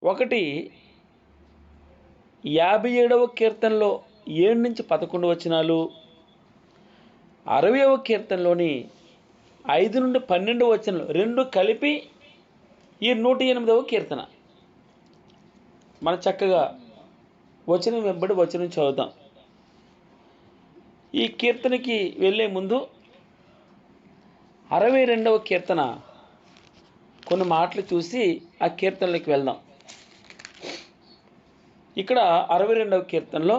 ఒకటి 57వ కీర్తనలో 7 నుంచి 11 వచనాలు, 60వ కీర్తనలోని 5 నుండి 12 వచనాలు రెండు కలిపి ఈ 108వ కీర్తన. మనం చక్కగా వచనం వెంబడి వచనం చదువుతాం. ఈ కీర్తనకి వెళ్ళే ముందు 62వ కీర్తన కొన్ని మాటలు చూసి ఆ కీర్తనలోకి వెళ్దాం. ఇక్కడ 62వ కీర్తనలో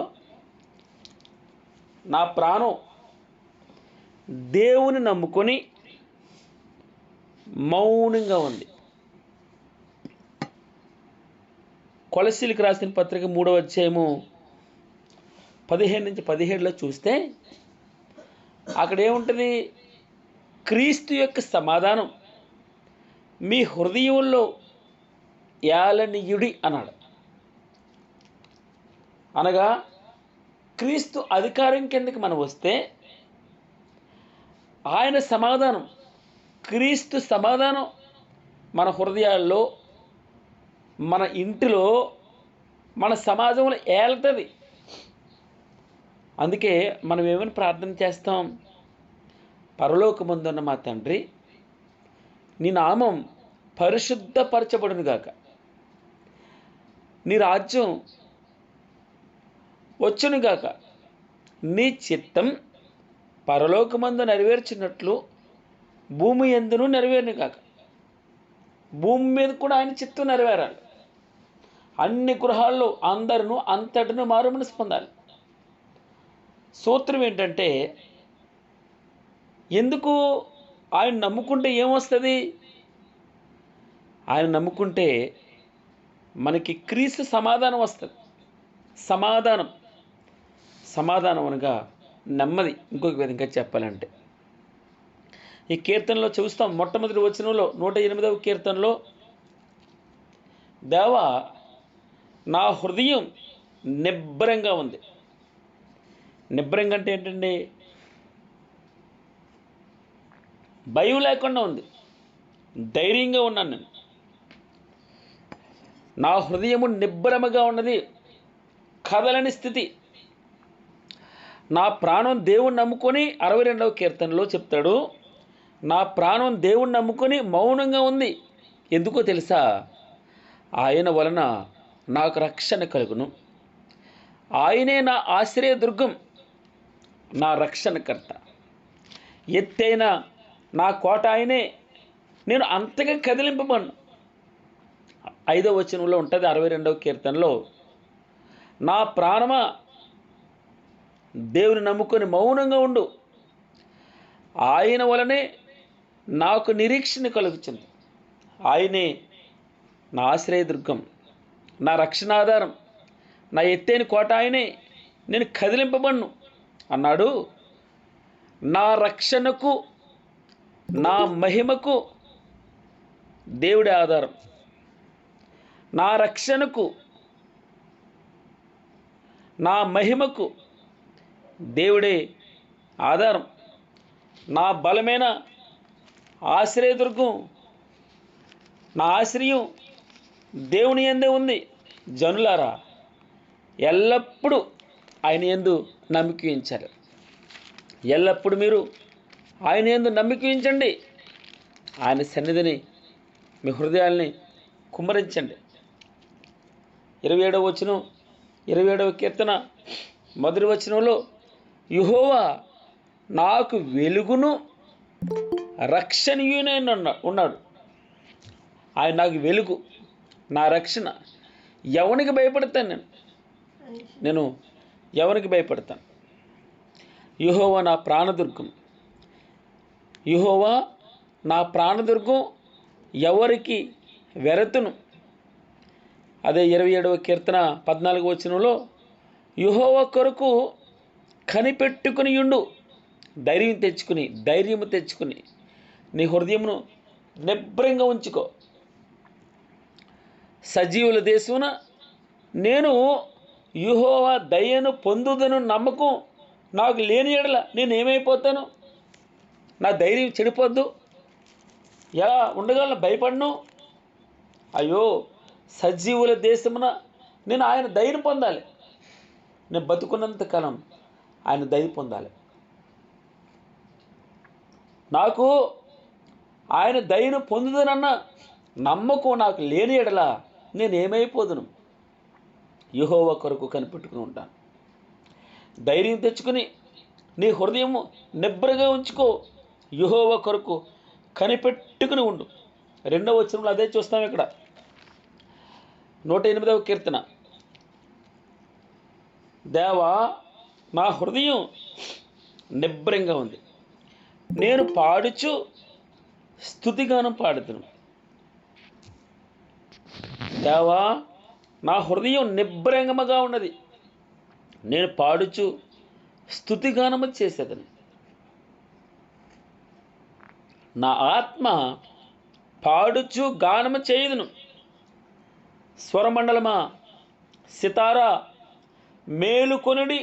నా ప్రాణం దేవుని నమ్ముకొని మౌనంగా ఉంది. కొలస్సీలకు రాసిన పత్రిక 3వ అధ్యాయము 15 నుంచి 17లో చూస్తే అక్కడ ఏముంటుంది? క్రీస్తు యొక్క సమాధానం మీ హృదయంలో ఏలనీయుడి అన్నాడు. అనగా క్రీస్తు అధికారం కిందకి మనం వస్తే ఆయన సమాధానం, క్రీస్తు సమాధానం మన హృదయాల్లో, మన ఇంటిలో, మన సమాజంలో ఏలుతుంది. అందుకే మనం ఏమని ప్రార్థన చేస్తాం? పరలోకమందున్న మా తండ్రి, నీ నామం పరిశుద్ధపరచబడును గాక, నీ రాజ్యం వచ్చును గాక, నీ చిత్తం పరలోకమందు నెరవేర్చినట్లు భూమి యందును నెరవేరును గాక. భూమి మీద కూడా ఆయన చిత్తం నెరవేరాలి. అన్ని గృహాల్లో అందరినూ అంతటిను మారుమనసు పొందాలి. సూత్రం ఏంటంటే, ఎందుకు ఆయన నమ్ముకుంటే ఏమొస్తుంది? ఆయన నమ్ముకుంటే మనకి క్రీస్తు సమాధానం వస్తుంది. సమాధానం అనగా నెమ్మది. ఇంకొక విధంగా చెప్పాలంటే ఈ కీర్తనలో చూస్తాం. మొట్టమొదటి వచనంలో 108వ కీర్తనలో, దేవా నా హృదయం నిబ్బరంగా ఉంది. నిబ్బరంగా అంటే ఏంటండి? భయం లేకుండా ఉంది, ధైర్యంగా ఉన్నాను నేను. నా హృదయము నిబ్బరముగా ఉన్నది, కదలని స్థితి. నా ప్రాణం దేవుణ్ణి నమ్ముకొని 62వ కీర్తనలో చెప్తాడు, నా ప్రాణం దేవుణ్ణి నమ్ముకొని మౌనంగా ఉంది. ఎందుకో తెలుసా? ఆయన వలన నాకు రక్షణ కలుగును. ఆయనే నా ఆశ్రయదుర్గం, నా రక్షణకర్త. ఎత్తైన నా కోట ఆయనే, నేను అంతగా కదిలింపబడను. 5వ వచనంలో ఉంటుంది 62వ కీర్తనలో, నా ప్రాణమా దేవుని నమ్ముకొని మౌనంగా ఉండు, ఆయన వలనే నాకు నిరీక్షణ కలుగుతుంది. ఆయనే నా ఆశ్రయదుర్గం, నా రక్షణాధారం, నా ఎత్తైన కోట ఆయనే, నేను కదిలింపబడను అన్నాడు. నా రక్షణకు, నా మహిమకు దేవుడే ఆధారం. నా రక్షణకు, నా మహిమకు దేవుడే ఆధారం. నా బలమైన ఆశ్రయదుర్గం, నా ఆశ్రయం దేవుని యందే ఉంది. జనులారా, ఎల్లప్పుడూ ఆయన యందు నమ్మిక ఉంచాలి. ఎల్లప్పుడూ మీరు ఆయన యందు నమ్మిక ఉంచండి. ఆయన సన్నిధిని, మీ హృదయాల్ని కుమ్మరించండి. 27వ వచనం, 27వ కీర్తన మొదటి వచనంలో, యెహోవా నాకు వెలుగును రక్షణీయునైన ఉన్నాడు. ఆయన నాకు వెలుగు, నా రక్షణ. ఎవనికి భయపడతాను నేను ఎవరికి భయపడతాను? యెహోవా నా ప్రాణదుర్గం. యెహోవా నా ప్రాణదుర్గం, ఎవరికి వెరతును. అదే 27వ కీర్తన 14వ వచనంలో, యెహోవా కొరకు కనిపెట్టుకుని ఉండు, ధైర్యము తెచ్చుకుని నీ హృదయమును నిబ్బరంగా ఉంచుకో. సజీవుల దేశమున నేను యెహోవా దయను పొందుదను నమ్మకం నాకు లేని ఎడల నేనేమైపోతాను? నా ధైర్యం చెడిపోద్దు. ఎలా ఉండగలను? భయపడను. అయ్యో, సజీవుల దేశమున నేను ఆయన దయను పొందాలి. నేను బతుకున్నంత కాలం ఆయన దయ పొందాలి. నాకు ఆయన దయను పొందుదనన్న నమ్మకం నాకు లేని ఎడల నేనేమైపోదును. యెహోవా కొరకు కనిపెట్టుకుని ఉంటాను. ధైర్యం తెచ్చుకుని నీ హృదయం నిబ్బరగా ఉంచుకో. యెహోవా కొరకు కనిపెట్టుకుని ఉండు. 2వ వచనంలో అదే చూస్తాం. ఇక్కడ 108వ కీర్తన. దేవా, నా హృదయం నిబ్బరంగా ఉంది, నేను పాడుచు స్తుతిగానం పాడుతును. దేవా, నా హృదయం నిబ్బరంగముగా ఉన్నది, నేను పాడుచు స్తుతిగానము చేసేదని. నా ఆత్మ పాడుచు గానము చేయుదును. స్వరమండలమా, సితారా మేలుకొనుడి,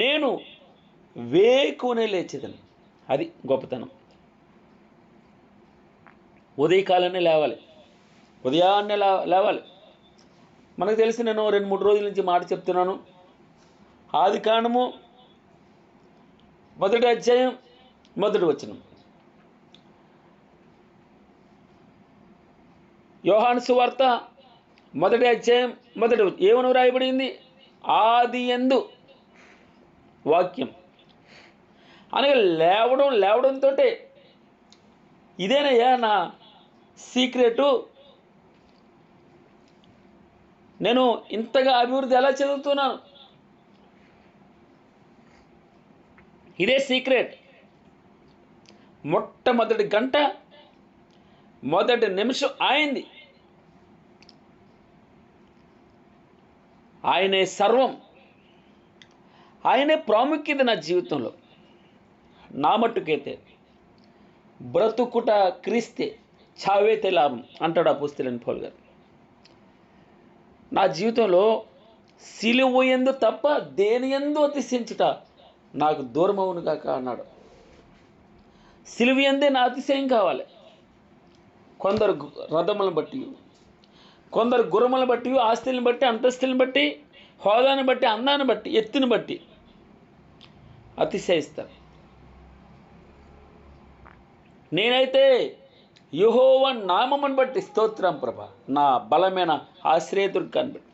నేను వేకునే లేచేదని. అది గొప్పతనం. ఉదయకాలనే లేవాలి, ఉదయాన్నే లేవాలి. మనకు తెలిసి నేను 2-3 రోజుల నుంచి మాట చెప్తున్నాను. ఆదికాండము 1వ అధ్యాయం 1వ వచనం. యోహాను సువార్త 1వ అధ్యాయం 1వ వచనం ఏమని రాయబడింది? ఆదియందు వాక్యం. అనగా లేవడంతో ఇదేనయ్యా నా సీక్రెటు. నేను ఇంతగా అభివృద్ధి ఎలా చెందుతున్నాను? ఇదే సీక్రెట్. మొట్టమొదటి గంట, మొదటి నిమిషం ఆయనది. ఆయనే సర్వం, ఆయనే ప్రాముఖ్యత నా జీవితంలో. నా మట్టుకైతే బ్రతుకుట క్రీస్తే, చావైతే లాభం అంటాడు అపోస్తలుడైన పౌలు గారు. నా జీవితంలో సిలువ యందు తప్ప దేని యందు అతిశయించుట నాకు దూరమవును గాక అన్నాడు. సిలువ యందే నా అతిశయం కావాలి. కొందరు రథములను బట్టి, కొందరు గుర్రములను బట్టి, ఆస్తులను బట్టి, అంతస్తులను బట్టి, హోదాను బట్టి, అందాన్ని బట్టి, ఎత్తుని బట్టి అతిశయిస్తారు. నేనైతే యెహోవా నామమును బట్టి స్తోత్రం ప్రభా, నా బలమైన ఆశ్రయదుర్గాన్ని బట్టి,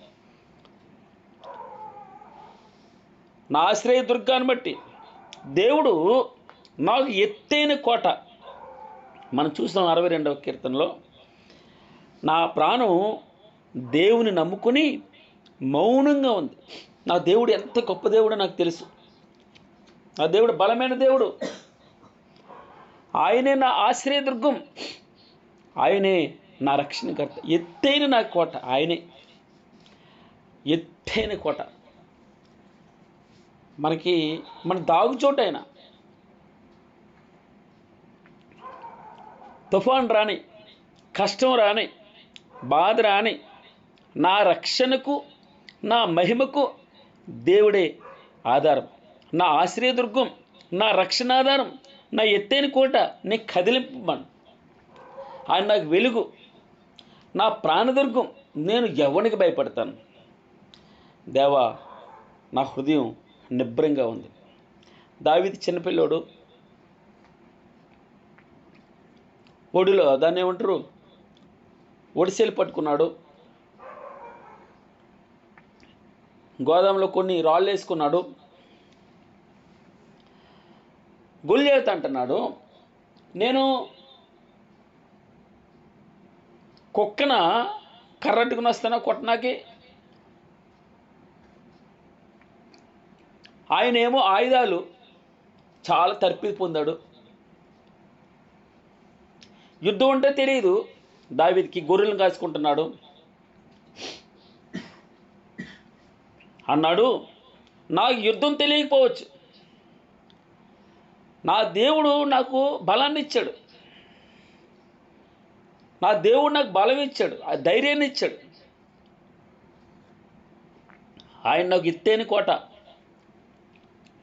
నా ఆశ్రయదుర్గాన్ని బట్టి దేవుడు నాకు ఎత్తైన కోట. మనం చూసాం 62వ కీర్తనలో, నా ప్రాణం దేవుని నమ్ముకుని మౌనంగా ఉంది. నా దేవుడు ఎంత గొప్ప దేవుడో నాకు తెలుసు. నా దేవుడు బలమైన దేవుడు. ఆయనే నా ఆశ్రయదుర్గం, ఆయనే నా రక్షణకర్త. ఎత్తైన నా కోట ఆయనే, ఎత్తైన కోట. మన దాగుచోటు ఆయన. తుఫాన్ రాని, కష్టం రాని, బాధ రాని, నా రక్షణకు, నా మహిమకు దేవుడే ఆధారం. నా ఆశ్రయదుర్గం, నా రక్షణాధారం, నా ఎత్తైన కోట. నీ కదిలింపమను. ఆయన నాకు వెలుగు, నా ప్రాణదుర్గం. నేను ఎవరికి భయపడతాను? దేవా, నా హృదయం నిబ్బరంగా ఉంది. దావీదు చిన్నపిల్లోడు, ఒడిలో దాన్ని ఏమంటారు, ఒడిసెలు పట్టుకున్నాడు. గోదాంలో కొన్ని రాళ్ళు వేసుకున్నాడు. గొల్లియత్ అంటున్నాడు, నేను కుక్కన కర్రట్టుకుని వస్తానా కొట్టనాకి? ఆయన ఏమో ఆయుధాలు చాలా తర్పిది పొందాడు. యుద్ధం అంటే తెలియదు దావీదుకి. గొర్రెలను కాసుకుంటున్నాడు. అన్నాడు, నాకు యుద్ధం తెలియకపోవచ్చు, నా దేవుడు నాకు బలాన్ని ఇచ్చాడు. నా దేవుడు నాకు బలం ఇచ్చాడు, ఆ ధైర్యాన్ని ఇచ్చాడు. ఆయన నాకు ఎత్తైన కోట,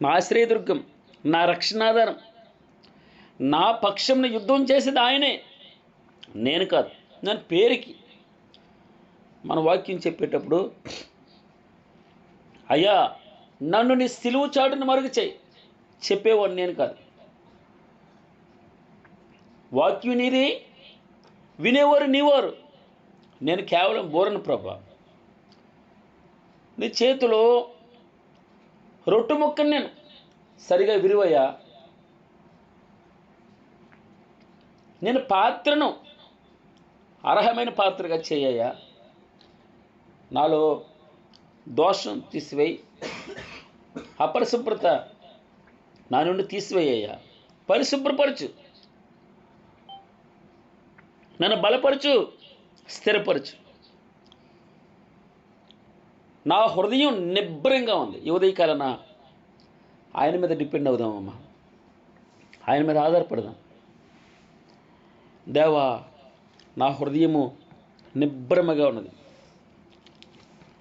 నా ఆశ్రయదుర్గం, నా రక్షణాధారం. నా పక్షంను యుద్ధం చేసేది ఆయనే, నేను కాదు. నేను పేరుకి మన వాక్యం చెప్పేటప్పుడు, అయ్యా నన్ను నీ సిలువు చాటును మరుగు చేయి చెప్పేవాడు నేను కాదు. వాక్యం నీది, వినేవారు నీవారు. నేను కేవలం బోరను ప్రభా. నీ చేతిలో రొట్టె ముక్కను నేను సరిగా విరివయ్యా. నేను పాత్రను అర్హమైన పాత్రగా చేయ్యా. నాలో దోషం తీసివేయి, అపరిశుభ్రత నా నుండి తీసివేయ్యా. పరిశుభ్రపరచు, నన్ను బలపరచు, స్థిరపరచు. నా హృదయం నిబ్బరంగా ఉంది. ఈ ఉదయకాలన ఆయన మీద డిపెండ్ అవుదామమ్మా, ఆయన మీద ఆధారపడదాం. దేవా నా హృదయము నిబ్బరముగా ఉన్నది.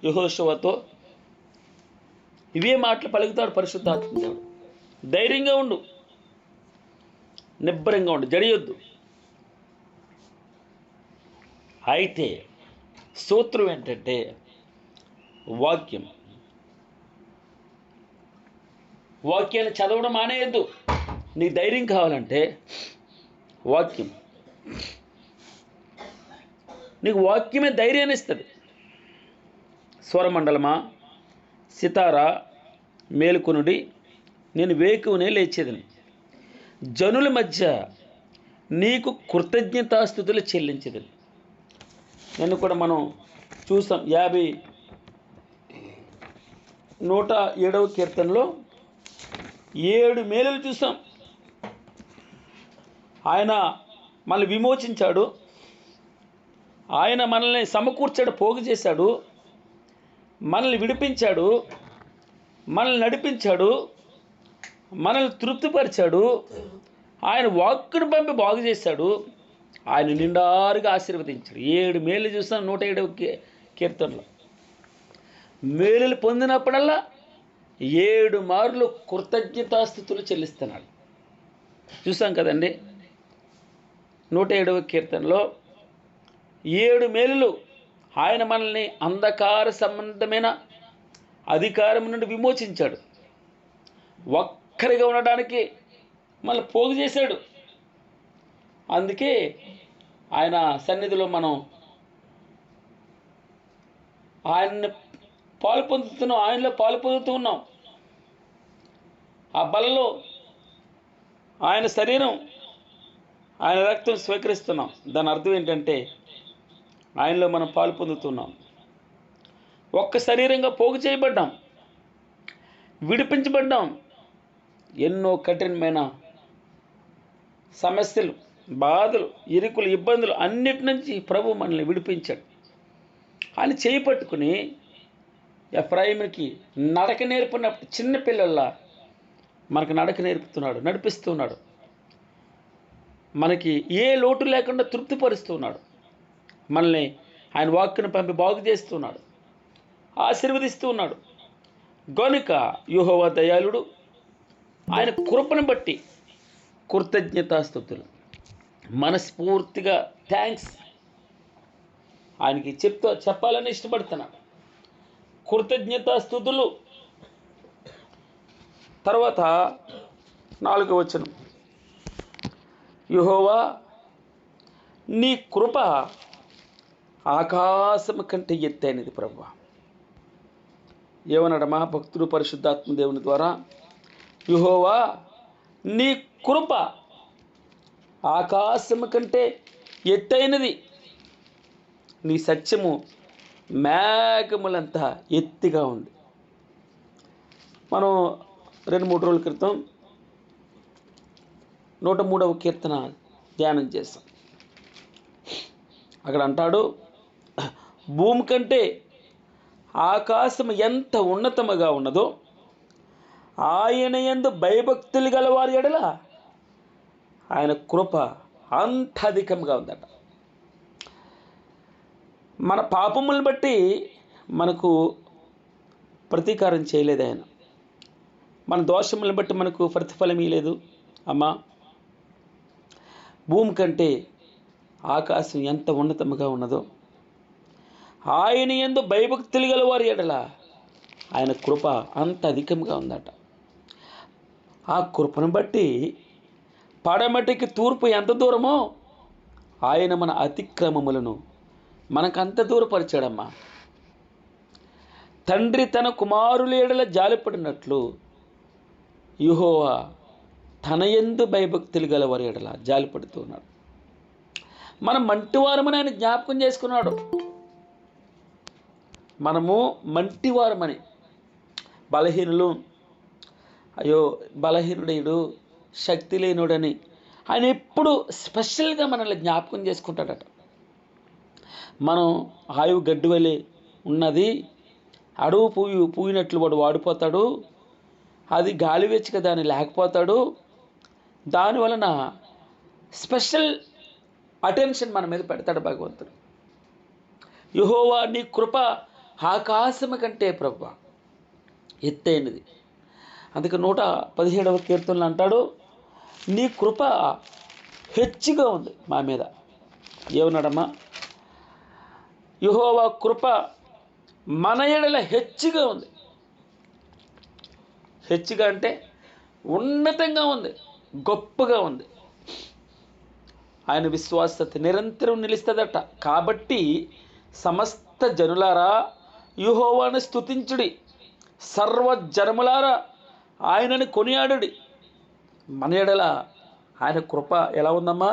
యెహోషువతో ఇవే మాటలు పలుకుతాడు పరిశుద్ధాత్మ దేవుడు. ధైర్యంగా ఉండు, నిబ్బరంగా ఉండు, జడియొద్దు. అయితే సూత్రం ఏంటంటే వాక్యం. వాక్యాన్ని చదవడం మానేయద్దు. నీ ధైర్యం కావాలంటే వాక్యం. నీకు వాక్యమే ధైర్యాన్ని ఇస్తుంది. స్వరమండలమా, సితారా మేలుకొనుడి, నేను వేకువనే లేచేదని, జనుల మధ్య నీకు కృతజ్ఞతాస్తుతులు చెల్లించేదని. నేను కూడా మనం చూసాం 107వ కీర్తనలో 7 మేలులు చూసాం. ఆయన మనల్ని విమోచించాడు, ఆయన మనల్ని సమకూర్చాడు, పోగు చేశాడు, మనల్ని విడిపించాడు, మనల్ని నడిపించాడు, మనల్ని తృప్తిపరిచాడు, ఆయన వాక్కును పంపి బాగు చేశాడు, ఆయన నిండారుగా ఆశీర్వదించాడు. 7 మేలు చూస్తాం 107వ కీర్తనలో. మేలులు పొందినప్పుడల్లా 7 మార్లు కృతజ్ఞతాస్తుతులు చెల్లిస్తున్నాడు. చూసాం కదండి 107వ కీర్తనలో 7 మేలులు. ఆయన మనల్ని అంధకార సంబంధమైన అధికారం నుండి విమోచించాడు, ఒక్కరిగా ఉండడానికి మళ్ళీ పోగు చేశాడు. అందుకే ఆయన సన్నిధిలో మనం ఆయన్ని పాలు పొందుతున్నాం, ఆయనలో పాలు పొందుతూ ఉన్నాం. ఆ బలలో ఆయన శరీరం, ఆయన రక్తం స్వీకరిస్తున్నాం. దాని అర్థం ఏంటంటే ఆయనలో మనం పాలు పొందుతున్నాం. ఒక్క శరీరంగా పోగు చేయబడ్డాం, విడిపించబడ్డాం. ఎన్నో కఠినమైన సమస్యలు, బాధలు, ఇరుకులు, ఇబ్బందులు అన్నిటి నుంచి ప్రభు మనల్ని విడిపించాడు. ఆయన చేయి పట్టుకుని ఎఫ్రాయిముకి నడక నేర్పినప్పుడు చిన్నపిల్లల్లా మనకు నడక నేర్పుతున్నాడు, నడిపిస్తున్నాడు. మనకి ఏ లోటు లేకుండా తృప్తిపరుస్తున్నాడు. మనల్ని ఆయన వాక్కును పంపి బాగు చేస్తున్నాడు, ఆశీర్వదిస్తూ ఉన్నాడు. గనుక యెహోవా దయాళుడు, ఆయన కృపను బట్టి కృతజ్ఞతాస్తుతులు. మనస్ఫూర్తిగా థ్యాంక్స్ ఆయనకి చెప్పాలని ఇష్టపడుతున్నాడు. కృతజ్ఞతాస్తుతులు. తర్వాత 4వ వచనం, యెహోవా నీ కృప ఆకాశము కంటే ఎత్తైనది ప్రభువా. ఏమన్నాడు మహాభక్తుడు పరిశుద్ధాత్మ దేవుని ద్వారా? యెహోవా నీ కృప ఆకాశము కంటే ఎత్తైనది, నీ సత్యము మేఘములంతా ఎత్తిగా ఉంది. మనం 2-3 రోజుల క్రితం 103వ కీర్తన ధ్యానం చేస్తాం. అక్కడ అంటాడు, భూమి కంటే ఆకాశం ఎంత ఉన్నతముగా ఉన్నదో ఆయన యందు భయభక్తులు గలవారి ఎడల ఆయన కృప అంత అధికంగా ఉందట. మన పాపములను బట్టి మనకు ప్రతీకారం చేయలేదు ఆయన, మన దోషములను బట్టి మనకు ప్రతిఫలం ఇవ్వలేదు. అమ్మా, భూమి కంటే ఆకాశం ఎంత ఉన్నతముగా ఉన్నదో ఆయన యందు భయభక్తులు గల వారి ఎడల ఆయన కృప అంత అధికంగా ఉందట. ఆ కృపను బట్టి పడమటికి తూర్పు ఎంత దూరమో ఆయన మన అతిక్రమములను మనకంత దూరపరిచాడమ్మా. తండ్రి తన కుమారుల ఎడల జాలిపడినట్లు యెహోవా తన యందు భయభక్తులు గల వారి ఎడల జాలిపడుతూ ఉన్నాడు. మనం మంటివారమని ఆయన జ్ఞాపకం చేసుకున్నాడు. మనము మంటివారమని, బలహీనులు, అయ్యో బలహీనుడేడు, శక్తి లేనుడని ఆయన ఎప్పుడు స్పెషల్గా మనల్ని జ్ఞాపకం చేసుకుంటాడట. మనం ఆయువు గడ్డి వలె ఉన్నది, అడుగు పూయినట్లు వాడు వాడిపోతాడు, అది గాలి వెచ్చక దాన్ని లేకపోతాడు. దానివలన స్పెషల్ అటెన్షన్ మన మీద పెడతాడు భగవంతుడు. యెహోవా నీ కృప ఆకాశము కంటే ప్రభువా ఎత్తైనది. అందుకే 117వ కీర్తనలు అంటాడు, నీ కృప హెచ్చుగా ఉంది మా మీద. ఏమన్నాడమ్మా? యెహోవా కృప మన ఎడల హెచ్చుగా ఉంది. హెచ్చుగా అంటే ఉన్నతంగా ఉంది, గొప్పగా ఉంది. ఆయన విశ్వాసత నిరంతరం నిలుస్తుందట. కాబట్టి సమస్త జనులారా యెహోవాను స్తుతించుడి, సర్వజనములారా ఆయనని కొనియాడుడి. మన ఎడల ఆయన కృప ఎలా ఉందమ్మా?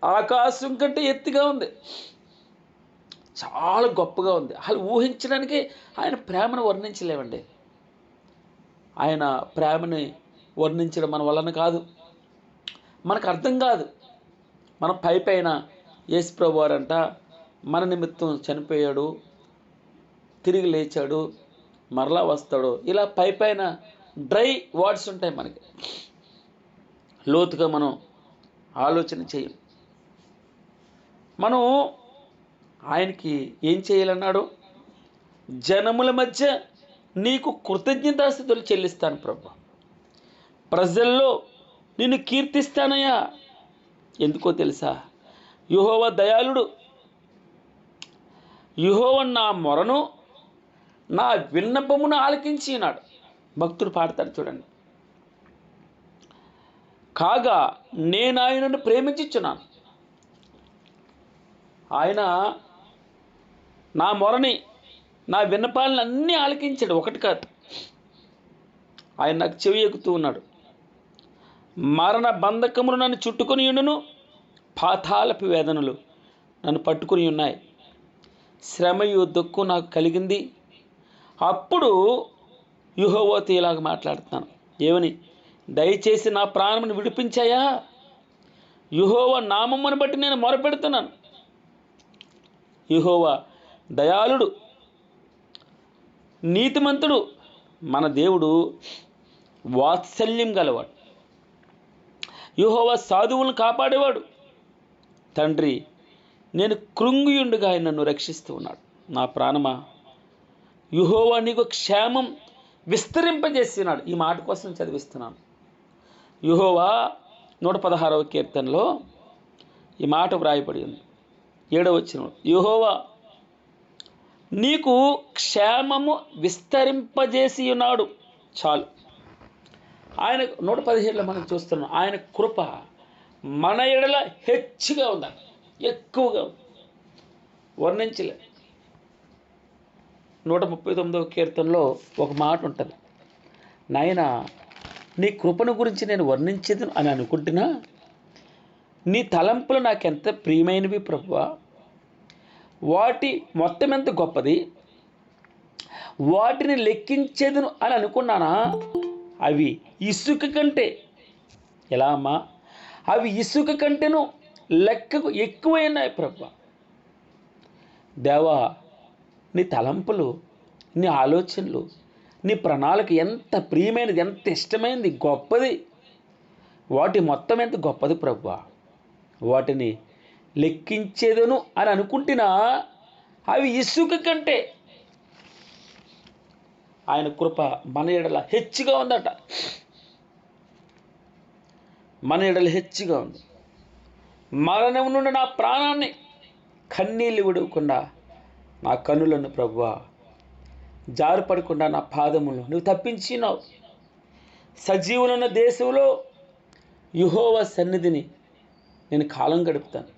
ఆకాశం కంటే ఎత్తుగా ఉంది, చాలా గొప్పగా ఉంది. అసలు ఊహించడానికి ఆయన ప్రేమను వర్ణించలేమండి. ఆయన ప్రేమని వర్ణించడం మన వలన కాదు, మనకు అర్థం కాదు. మనం పైన యేసు ప్రభువు వారంట మన నిమిత్తం చనిపోయాడు, తిరిగి లేచాడు, మరలా వస్తాడు, ఇలా పైన డ్రై వర్డ్స్ ఉంటాయి మనకి. లోతుగా మనం ఆలోచన చేయం. మనం ఆయనకి ఏం చేయాలన్నాడు? జనముల మధ్య నీకు కృతజ్ఞతాస్తుతులు చెల్లిస్తాను ప్రభు, ప్రజల్లో నిన్ను కీర్తిస్తానయ్యా. ఎందుకో తెలుసా? యెహోవా దయాళుడు, యెహోవా నా మొరను నా విన్నపమును ఆలకించి ఉన్నాడు. భక్తుడు పాడతాడు చూడండి. కాగా నేను ఆయనను ప్రేమించుచున్నాను. ఆయన నా మొరని, నా విన్నపాలను అన్నీ ఆలకించాడు, ఒకటి కాదు. ఆయన నాకు చెవి ఎక్కుతూ ఉన్నాడు. మరణ బంధకములు నన్ను చుట్టుకొని ఉండును, పాతాళపు వేదనలు నన్ను పట్టుకుని ఉన్నాయి. శ్రమయు దుఃఖం నాకు కలిగింది. అప్పుడు యెహోవాతో ఇలాగ మాట్లాడుతున్నాను. ఏమని? దయచేసి నా ప్రాణమును విడిపించాయా. యెహోవా నామమును బట్టి నేను మొరపెడుతున్నాను. యెహోవా దయాళుడు, నీతిమంతుడు, మన దేవుడు వాత్సల్యం గలవాడు. యెహోవా సాధువులను కాపాడేవాడు. తండ్రి, నేను కృంగియుండగా ఆయన నన్ను రక్షిస్తూ ఉన్నాడు. నా ప్రాణమా, యెహోవా నీకు క్షేమం విస్తరింపజేస్తున్నాడు. ఈ మాట కోసం చదివిస్తున్నాను. యెహోవా 116వ కీర్తనలో ఈ మాట వ్రాయబడి ఉంది, 7వ వచనం. యెహోవా నీకు క్షేమము విస్తరింపజేసి ఉన్నాడు. చాలు. ఆయన 117లో మనం చూస్తున్నాం, ఆయన కృప మన ఎడల హెచ్చుగా ఉందా, ఎక్కువగా ఉంది, వర్ణించలే. 139వ కీర్తనలో ఒక మాట ఉంటుంది, నాయనా నీ కృపను గురించి నేను వర్ణించదు అని అనుకుంటున్నా, నీ తలంపులు నాకెంత ప్రియమైనవి ప్రభువా. వాటి మొత్తం ఎంత గొప్పది, వాటిని లెక్కించేదును అని అనుకున్నానా. అవి ఇసుక కంటే, ఎలా అమ్మా, అవి ఇసుక కంటేను లెక్కకు ఎక్కువైనాయి ప్రభువా. దేవా, నీ తలంపులు, నీ ఆలోచనలు, నీ ప్రణాళిక ఎంత ప్రియమైనది, ఎంత ఇష్టమైనది, గొప్పది. వాటి మొత్తం ఎంత గొప్పది ప్రభువా. వాటిని లెక్కించేదను అని అనుకుంటున్నా, అవి ఇసుక కంటే. ఆయన కృప మన ఎడల హెచ్చుగా ఉందట, మన ఎడల హెచ్చుగా ఉంది. మరణం నుండి నా ప్రాణాన్ని కన్నీళ్ళు విడవకుండా నా కన్నులను ప్రభువా జారుపడకుండా నా పాదములు నువ్వు తప్పించినావు. సజీవులున్న దేశంలో యెహోవా సన్నిధిని నేను కాలం గడుపుతాను.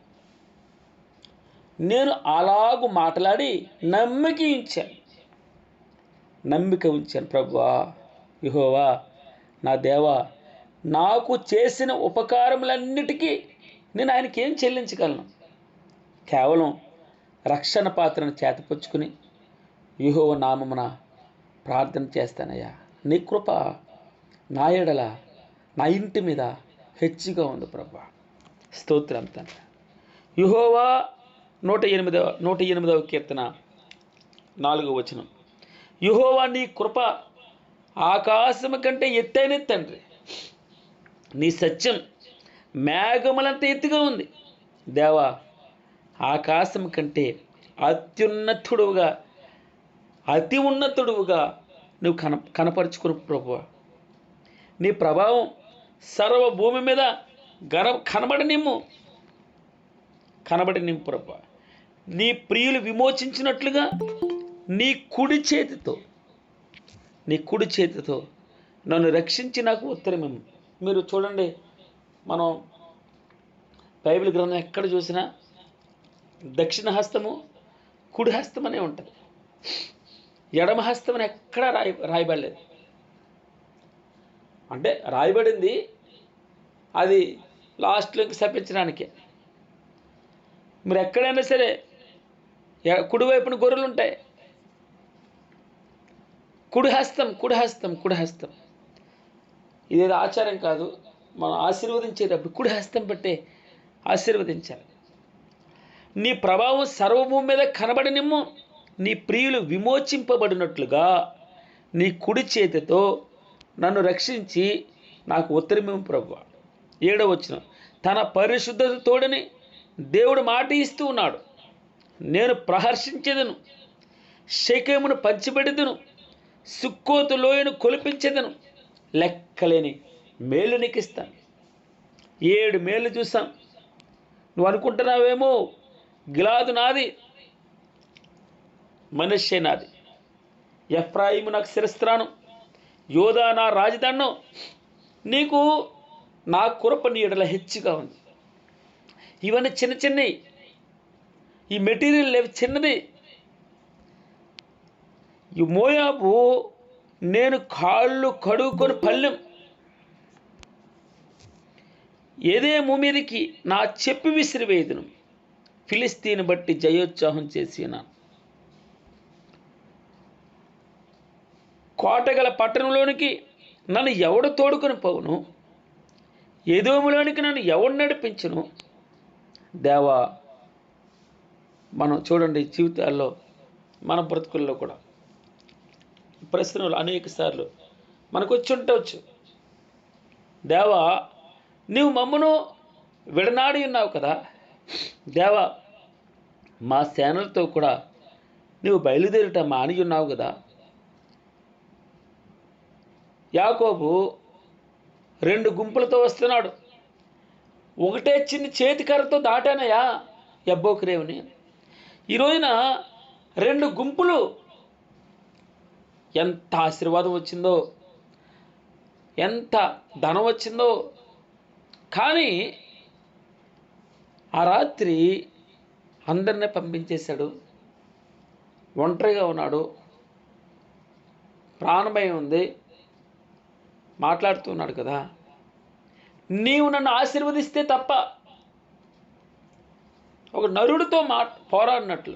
నేను అలాగు మాట్లాడి నమ్మిక ఉంచాను. ప్రభువా యెహోవా నా దేవా, నాకు చేసిన ఉపకారములన్నిటికీ నేను ఆయనకి ఏం చెల్లించగలను? కేవలం రక్షణ పాత్రను చేతపుచ్చుకుని యెహోవా నామమున ప్రార్థన చేస్తానయ్యా. నీ కృప నా ఎడల నా ఇంటి మీద హెచ్చుగా ఉంది ప్రభువా. స్తోత్రం తండ్రి. యెహోవా 108వ కీర్తన 4వ వచనం. యెహోవా నీ కృప ఆకాశము కంటే ఎత్తైన తండ్రి, నీ సత్యం మేఘములంత ఎత్తుగా ఉంది. దేవా, ఆకాశం కంటే అత్యున్నతుడుగా అతి ఉన్నతుడుగా నువ్వు కనపరుచుకుని ప్రభువా. నీ ప్రభావం సర్వ భూమి మీద కనబడనిమ్ము ప్రభువా. నీ ప్రియులు విమోచించినట్లుగా నీ కుడి చేతితో నన్ను రక్షించి నాకు ఉత్తరమేమో. మీరు చూడండి, మనం బైబిల్ గ్రంథం ఎక్కడ చూసినా దక్షిణ హస్తము కుడి హస్తం అనే ఉంటుంది. ఎడమ హస్తం అని ఎక్కడా రాయబడలేదు. అంటే రాయబడింది అది లాస్ట్లోకి శపించడానికే. మీరు ఎక్కడైనా సరే కుడివైపున గొర్రెలు ఉంటాయి. కుడి హస్తం ఇదేదో ఆచారం కాదు. మనం ఆశీర్వదించేటప్పుడు కుడి హస్తం పట్టే ఆశీర్వదించాలి. నీ ప్రభావం సర్వభూమి మీద కనబడనిమ్ము. నీ ప్రియులు విమోచింపబడినట్లుగా నీ కుడి చేతితో నన్ను రక్షించి నాకు ఉత్తరమేమో ప్రభువా. 7వ వచనం. తన పరిశుద్ధత తోడని దేవుడు మాట ఇస్తూ ఉన్నాడు. నేను ప్రహర్షించేదను, షెకెమును పంచిపెడెదను, సుక్కోతు లోయను కొలిపించేదను, లెక్కలేని మేలు నీకు ఇస్తాను. 7 మేలు చూసాం. నువ్వు అనుకుంటున్నావేమో గిలాదు నాది, మనష్షే నాది, ఎఫ్రాయిము నాకు శిరస్త్రాణం, యోధా నా రాజదండం. నీకు నా కృప నీ ఎడల హెచ్చుగా ఉంది. ఇవన్నీ చిన్నవి. ఈ మెటీరియల్ లేవు, చిన్నది. ఈ మోయాబు నేను కాళ్ళు కడుక్కొని పళ్ళెం ఎదోము మీదకి నా చెప్పి విసిరివేయుదును. ఫిలిస్తీని బట్టి జయోత్సాహం చేసిన కోటగల పట్టణంలోనికి నన్ను ఎవడు తోడుకొని పోవును? ఎదోములోనికి నన్ను ఎవడు నడిపించును? దేవా, మనం చూడండి జీవితాల్లో మన బ్రతుకుల్లో కూడా ప్రశ్నలు అనేక సార్లు మనకు వచ్చి ఉండవచ్చు. దేవా, నీవు మమ్మను విడనాడి ఉన్నావు కదా. దేవా, మా సేనలతో కూడా నీవు బయలుదేరుట మాని ఉన్నావు కదా. యాకోబు 2 గుంపులతో వస్తున్నాడు. ఒకటే చిన్న చేతికర్రతో దాటానయా యబ్బోకు రేవుని. ఈ రోజున 2 గుంపులు. ఎంత ఆశీర్వాదం వచ్చిందో, ఎంత ధనం వచ్చిందో. కానీ ఆ రాత్రి అందరినీ పంపించేశాడు. ఒంటరిగా ఉన్నాడు. ప్రాణభయం ఉంది. మాట్లాడుతున్నాడు కదా, నీవు నన్ను ఆశీర్వదిస్తే తప్ప. ఒక నరుడితో పోరాడినట్లు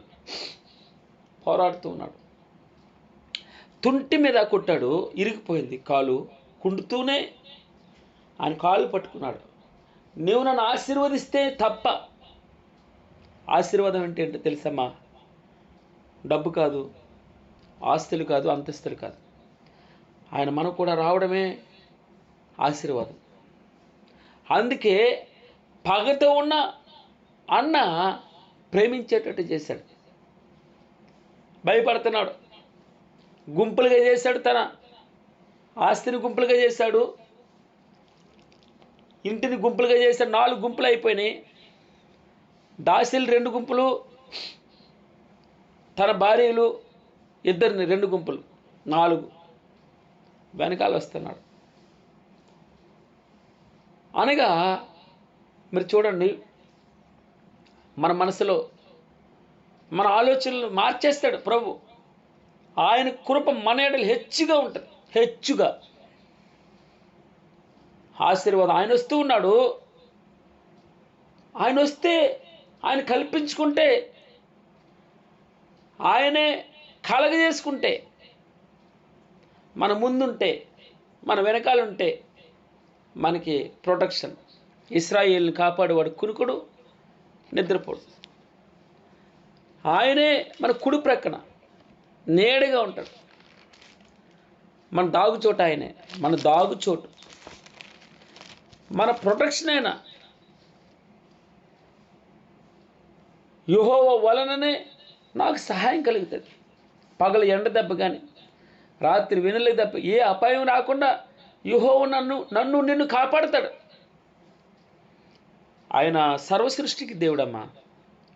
పోరాడుతూ ఉన్నాడు. తుంటి మీద కొట్టాడు, ఇరిగిపోయింది కాలు. కుండుతూనే ఆయన కాలు పట్టుకున్నాడు. నీవు నన్ను ఆశీర్వదిస్తే తప్ప. ఆశీర్వాదం అంటే ఏంటో తెలుసమ్మా? డబ్బు కాదు, ఆస్తులు కాదు, అంతస్తులు కాదు. ఆయన మనకు కూడా రావడమే ఆశీర్వాదం. అందుకే పగతో ఉన్న అన్న ప్రేమించేటట్టు చేశాడు. భయపడుతున్నాడు. గుంపులుగా చేశాడు. తన ఆస్తిని గుంపులుగా చేశాడు. ఇంటిని గుంపులుగా చేశాడు. 4 గుంపులు అయిపోయినాయి. దాసీలు 2 గుంపులు, తన భార్యలు ఇద్దరిని, 2 గుంపులు, 4 వెనకాల వస్తున్నాడు. అనగా మీరు చూడండి, మన మనసులో మన ఆలోచనలు మార్చేస్తాడు ప్రభు. ఆయన కృప మన ఎడల హెచ్చుగా ఉంటుంది, హెచ్చుగా ఆశీర్వాదం. ఆయన వస్తూ ఉన్నాడు. ఆయన వస్తే, ఆయన కల్పించుకుంటే, ఆయనే కలగజేసుకుంటే, మన ముందుంటే, మన వెనకాలంటే మనకి ప్రొటెక్షన్. ఇశ్రాయేలుని కాపాడేవాడు కునుకుడు, నిద్రపోడు. ఆయనే మన కుడి ప్రక్కన నీడగా ఉంటాడు. మన దాగుచోటు ఆయనే, మన దాగుచోటు, మన ప్రొటెక్షన్ అయినా. యెహోవా వలననే నాకు సహాయం కలుగుతుంది. పగలు ఎండ దెబ్బ కానీ, రాత్రి వెనుల దెబ్బ, ఏ అపాయం రాకుండా యెహోవా నిన్ను కాపాడుతాడు. ఆయన సర్వసృష్టికి దేవుడమ్మా.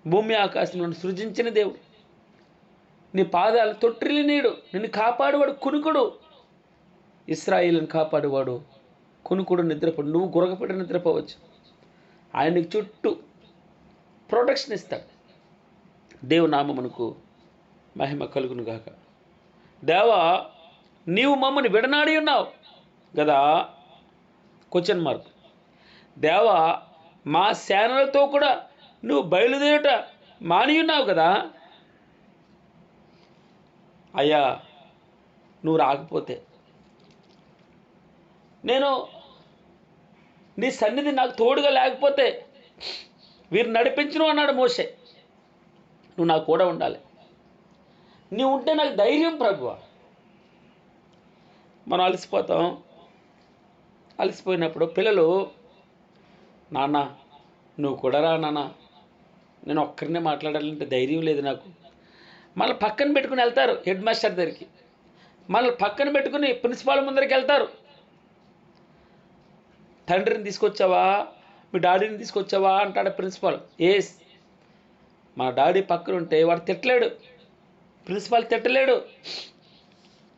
భూమి ఆకాశంలో సృజించిన దేవుడు. నీ పాదాలు తొట్టిల్లి నీడు, నిన్ను కాపాడువాడు కునుకుడు. ఇశ్రాయేలుని కాపాడువాడు కునుకుడు, నిద్రపోడు. నువ్వు గురగపడి నిద్రపోవచ్చు, ఆయనకి చుట్టూ ప్రొటెక్షన్ ఇస్తాడు. దేవుని నామమునకు మహిమ కలుగును గాక. దేవా, నీవు మమ్మల్ని విడనాడి ఉన్నావు కదా. Question mark. దేవా, మా సేనలతో కూడా నువ్వు బయలుదేరుట మాని ఉన్నావు కదా. అయ్యా, నువ్వు రాకపోతే నేను, నీ సన్నిధి నాకు తోడుగా లేకపోతే వీరు నడిపించును అన్నాడు మోషే. నువ్వు నాకు కూడా ఉండాలి. నీవు ఉంటే నాకు ధైర్యం ప్రభువా. మనం అలసిపోతాం. అలసిపోయినప్పుడు పిల్లలు, నాన్న నువ్వు కూడా రా నాన్న, నేను ఒక్కరినే మాట్లాడాలంటే ధైర్యం లేదు నాకు. మళ్ళీ పక్కన పెట్టుకుని వెళ్తారు హెడ్ మాస్టర్ దగ్గరికి, మళ్ళీ పక్కన పెట్టుకుని ప్రిన్సిపాల్ ముందరికి వెళ్తారు. తండ్రిని తీసుకొచ్చావా, మీ డాడీని తీసుకొచ్చావా అంటాడు ప్రిన్సిపాల్. ఏస్, మా డాడీ పక్కన ఉంటే వాడు తిట్టలేడు, ప్రిన్సిపాల్ తిట్టలేడు.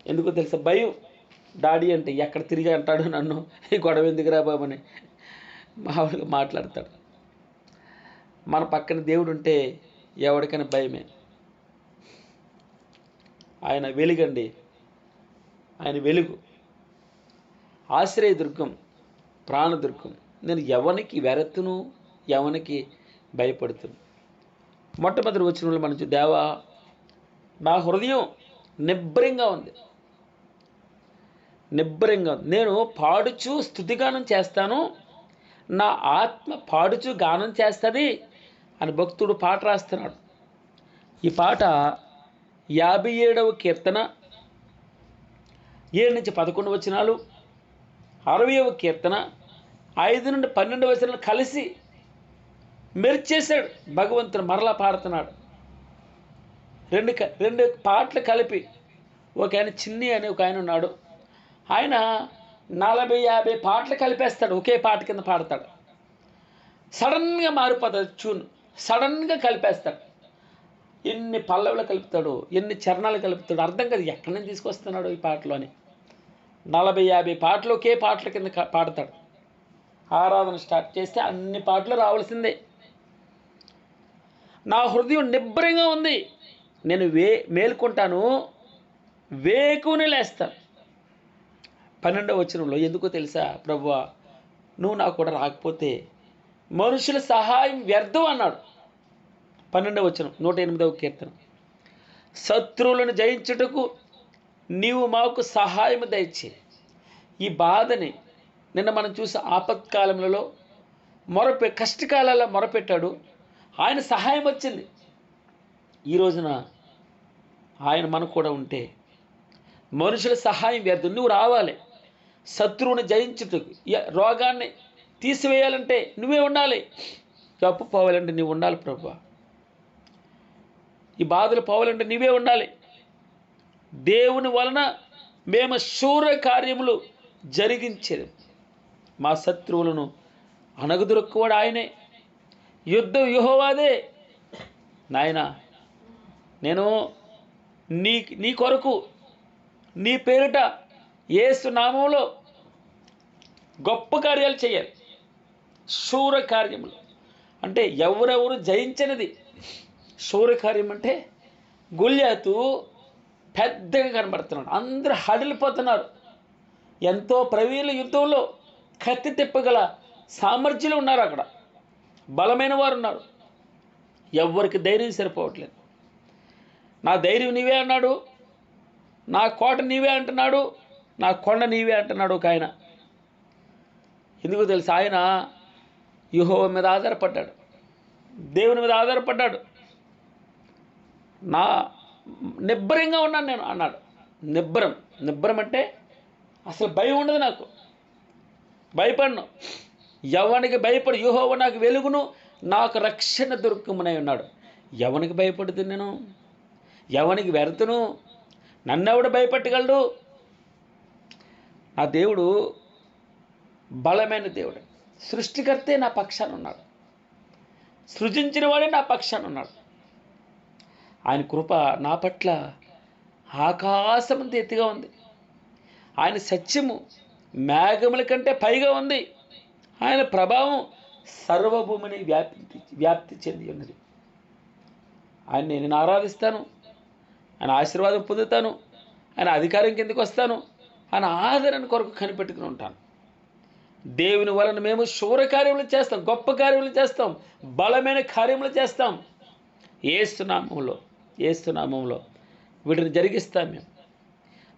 ఎందుకో తెలుసా? భయం. డాడీ అంటే ఎక్కడ తిరిగి అంటాడు నన్ను, ఈ గొడవ ఎందుకురా బాబు అని మామూలుగా మాట్లాడతాడు. మన పక్కన దేవుడు ఉంటే ఎవరికైనా భయమే. ఆయన వెలుగండి, ఆయన వెలుగు, ఆశ్రయదుర్గం, ప్రాణదుర్గం. నేను ఎవరికి వెరతును, ఎవరికి భయపడుతును. మొట్టమొదటి వచనంలో మనం దేవా, నా హృదయం నిబ్బరంగా ఉంది, నిబ్బరంగా ఉంది. నేను పాడుచు స్తుతిగానం చేస్తాను, నా ఆత్మ పాడుచు గానం చేస్తుంది అని భక్తుడు పాట రాస్తున్నాడు. ఈ పాట 57వ కీర్తన 7 నుంచి 11 వచనాలు, 60వ కీర్తన 5 నుండి 12 వచనాలు కలిసి మెరిచేశాడు భగవంతుడు. మరలా పాడుతున్నాడు. రెండు పాటలు కలిపి. ఒక ఆయన చిన్ని అని ఒక ఆయన ఉన్నాడు. ఆయన 40-50 పాటలు కలిపేస్తాడు, ఒకే పాట కింద పాడతాడు. సడన్గా మారిపోతుంది ట్యూన్, సడన్గా కలిపేస్తాడు. ఎన్ని పల్లవులు కలుపుతాడు, ఎన్ని చరణాలు కలుపుతాడు, అర్థం కాదు ఎక్కడి నుంచి తీసుకొస్తున్నాడు ఈ పాటలో అని. 40-50 పాటలు ఒకే పాటల కింద పాడతాడు. ఆరాధన స్టార్ట్ చేస్తే అన్ని పాటలు రావాల్సిందే. నా హృదయం నిబ్బరంగా ఉంది, నేను మేల్కొంటాను, వేకుని లేస్తాను. 12వ వచనంలో ఎందుకో తెలుసా? ప్రభువా, నువ్వు నాకు కూడా రాకపోతే మనుషుల సహాయం వ్యర్థం అన్నాడు. 12వ వచనం 108వ కీర్తన. శత్రువులను జయించుటకు నీవు మాకు సహాయం దయచే. ఈ బాధని నిన్న మనం చూసే ఆపత్కాలంలో కష్టకాలలో మొరపెట్టాడు, ఆయన సహాయం వచ్చింది. ఈ రోజున ఆయన మనకు కూడా ఉంటే మనుషుల సహాయం వ్యర్థం. నువ్వు రావాలి. శత్రువుని జయించుటకు, రోగాన్ని తీసివేయాలంటే నువ్వే ఉండాలి, తప్పు పోవాలంటే నువ్వు ఉండాలి ప్రభువా. ఈ బాధలు పోవాలంటే నువ్వే ఉండాలి. దేవుని వలన మేము శూర కార్యములు జరిగించేది. మా శత్రువులను అణగదొరక్కువాడు ఆయనే. యుద్ధం యెహోవాదే. నాయన, నేను నీ నీ కొరకు నీ పేరిట యేసు నామములో గొప్ప కార్యాలు చేయాలి. శూర కార్యములు అంటే ఎవరెవరు జయించినది. శూర కార్యం అంటే గొల్యాతు పెద్దగా కనబడుతున్నాడు, అందరూ హడిలిపోతున్నారు. ఎంతో ప్రవీణ యుద్ధంలో కత్తి తిప్పగల సామర్థ్యులు ఉన్నారు, అక్కడ బలమైన వారు ఉన్నారు. ఎవరికి ధైర్యం సరిపోవట్లేదు. నా ధైర్యం నీవే అన్నాడు, నా కోట నీవే అంటున్నాడు, నా కొండ నీవే అంటున్నాడు ఒక ఆయన. ఎందుకు తెలుసు? ఆయన యెహోవా మీద ఆధారపడ్డాడు, దేవుని మీద ఆధారపడ్డాడు. నా నిబ్బరంగా ఉన్నాను నేను అన్నాడు. నిబ్బరం అంటే అసలు భయం ఉండదు, నాకు భయపడను, ఎవనికి భయపడు. యెహోవా నాకు వెలుగును, నాకు రక్షణ దుర్గమునై ఉన్నాడు. ఎవనికి భయపడుతుంది నేను? ఎవనికి వెరతును? నన్నెవడు భయపెట్టగలడు? నా దేవుడు బలమైన దేవుడు, సృష్టికర్తే నా పక్షాన ఉన్నాడు, సృజించిన వాడే నా పక్షాన ఉన్నాడు. ఆయన కృప నా పట్ల ఆకాశమంత ఎత్తుగా ఉంది. ఆయన సత్యము మేఘముల కంటే పైగా ఉంది. ఆయన ప్రభావం సర్వభూమిని వ్యాప్తి చెంది ఉన్నది. ఆయన నేను ఆరాధిస్తాను, ఆయన ఆశీర్వాదం పొందుతాను, ఆయన అధికారం కిందకి వస్తాను, ఆయన ఆదరణ కొరకు కనిపెట్టుకుని ఉంటాను. దేవుని వలన మేము శూర కార్యములు చేస్తాం, గొప్ప కార్యములు చేస్తాం, బలమైన కార్యములు చేస్తాం. ఏస్తునామంలో వీటిని జరిగిస్తాం. మేము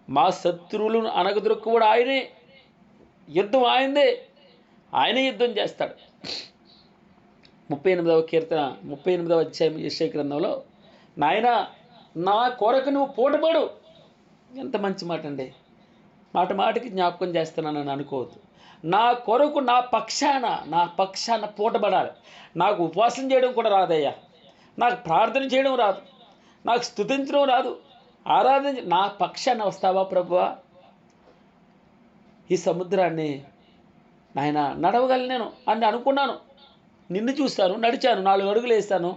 మా శత్రువులను అనగదొరకు కూడా ఆయనే, యుద్ధం ఆయనదే, ఆయనే యుద్ధం చేస్తాడు. 38వ కీర్తన 38వ అధ్యాయం యెషయా గ్రంథంలో, నాయన నా కొరకు నువ్వు పోటపడు. ఎంత మంచి మాట అండి. మాటికి జ్ఞాపకం చేస్తున్నానని అనుకోవద్దు. నా కొరకు నా పక్షాన పోటపడాలి. నాకు ఉపవాసం చేయడం కూడా రాదయ్యా, నాకు ప్రార్థన చేయడం రాదు, నాకు స్తుతించడం రాదు, ఆరాధన. నా పక్షాన వస్తావా ప్రభువా? ఈ సముద్రాన్ని నాయన నడవగలను నేను అని అనుకున్నాను. నిన్ను చూస్తాను, నడిచాను, 4 అడుగులు వేస్తాను,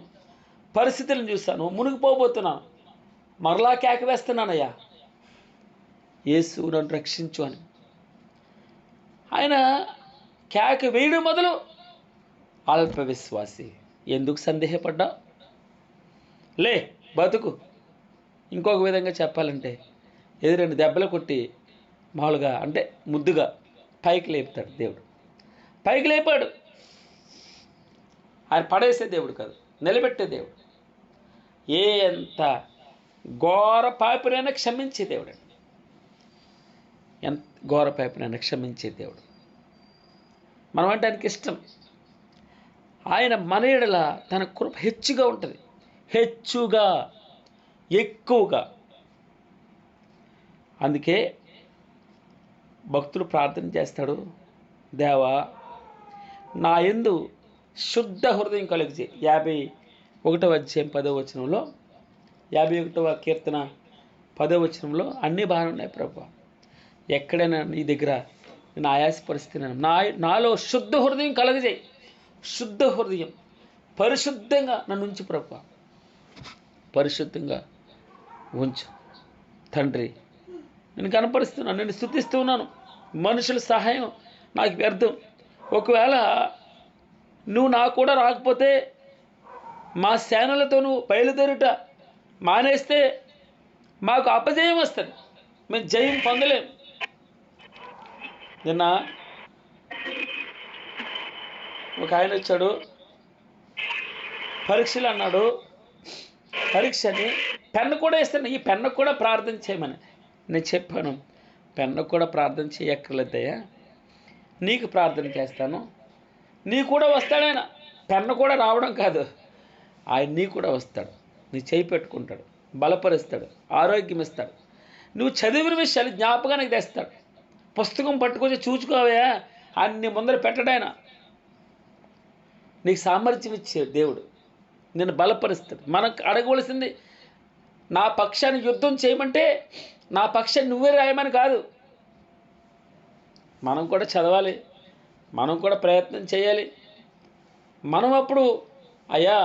పరిస్థితులను చూస్తాను, మునిగిపోబోతున్నాను, మరలా కేక వేస్తున్నానయ్యా, యేసు నన్ను రక్షించు అని. ఆయన కేక వేయడం మొదలు, అల్ప విశ్వాసి ఎందుకు సందేహపడ్డా? లే బతుకు. ఇంకొక విధంగా చెప్పాలంటే, ఎదురండి దెబ్బలు కొట్టి మామూలుగా అంటే ముద్దుగా పైకి లేపుతాడు దేవుడు. పైకి లేపాడు. ఆయన పడేసే దేవుడు కాదు, నిలబెట్టే దేవుడు. ఎంత ఘోర పాపినైనా క్షమించే దేవుడు అండి. ఎంత ఘోర పాపినైనా క్షమించే దేవుడు. మనం అంటే ఆయనకి ఇష్టం. ఆయన మన ఎడల తన కృప హెచ్చుగా ఉంటుంది, హెచ్చుగా, ఎక్కువగా. అందుకే భక్తుడు ప్రార్థన చేస్తాడు, దేవా నా యందు శుద్ధ హృదయం కలుగజేయి. 51వ అధ్యాయం 10వ వచనంలో, 51వ కీర్తన 10వ వచనంలో అన్నీ బాగానే ఉన్నాయి ప్రభువా, ఎక్కడైనా నీ దగ్గర నేను ఆయాసపరుస్తున్నాను, నాలో శుద్ధ హృదయం కలుగజేయి. శుద్ధ హృదయం, పరిశుద్ధంగా నన్ను ఉంచు ప్రభువా, పరిశుద్ధంగా ఉంచు తండ్రి. నేను కనపరుస్తున్నాను, నేను స్తుతిస్తూ ఉన్నాను. మనుషుల సహాయం నాకు వ్యర్థం. ఒకవేళ నువ్వు నాకు కూడా రాకపోతే, మా సేనలతో నువ్వు బయలుదేరుట మానేస్తే మాకు అపజయం వస్తుంది, మేము జయం పొందలేం. నిన్న ఒక ఆయన వచ్చాడు, పరీక్షలు అన్నాడు. పరీక్షని పెన్ను కూడా ఇస్తాను, ఈ పెన్ను కూడా ప్రార్థన చేయమని. నేను చెప్పాను, పెన్ను కూడా ప్రార్థన చేయక్కర్లేదయ్యా, నీకు ప్రార్థన చేస్తాను, నీ కూడా వస్తాడు ఆయన. పెన్ను కూడా రావడం కాదు, ఆయన నీ కూడా వస్తాడు, నీ చేయి పెట్టుకుంటాడు, బలపరుస్తాడు, ఆరోగ్యం ఇస్తాడు, నువ్వు చదివిన విషయాలు జ్ఞాపకానికి తెస్తాడు. పుస్తకం పట్టుకొచ్చి చూసుకోవా, అన్ని ముందర పెట్టడాయన. నీకు సామర్థ్యం ఇచ్చే దేవుడు, నిన్ను బలపరుస్తాడు. మనకు అడగవలసింది, నా పక్షాన్ని యుద్ధం చేయమంటే నా పక్షాన్ని నువ్వే రాయమని కాదు. మనం కూడా చదవాలి, మనం కూడా ప్రయత్నం చేయాలి. మనం అప్పుడు అయ్యా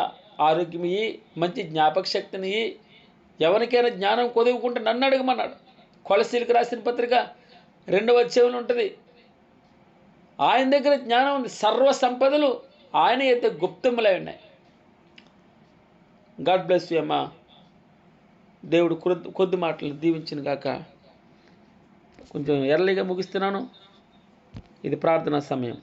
ఆరోగ్యం ఇయ్యి, మంచి జ్ఞాపక శక్తిని ఇయ్యి, ఎవరికైనా జ్ఞానం కొదువుకుంటే నన్ను అడగమన్నాడు. కొలసీలకు రాసిన పత్రిక 2వ అధ్యాయంలో ఉంటుంది. ఆయన దగ్గర జ్ఞానం ఉంది. సర్వ సంపదలు ఆయన యొక్క గుప్తములై ఉన్నాయి. గాడ్ బ్లెస్ యూ అమ్మా. దేవుడు కొద్ది మాటలు దీవించిన గాక. కొంచెం ఎర్లీగా ముగిస్తున్నాను. ఇది ప్రార్థనా సమయం.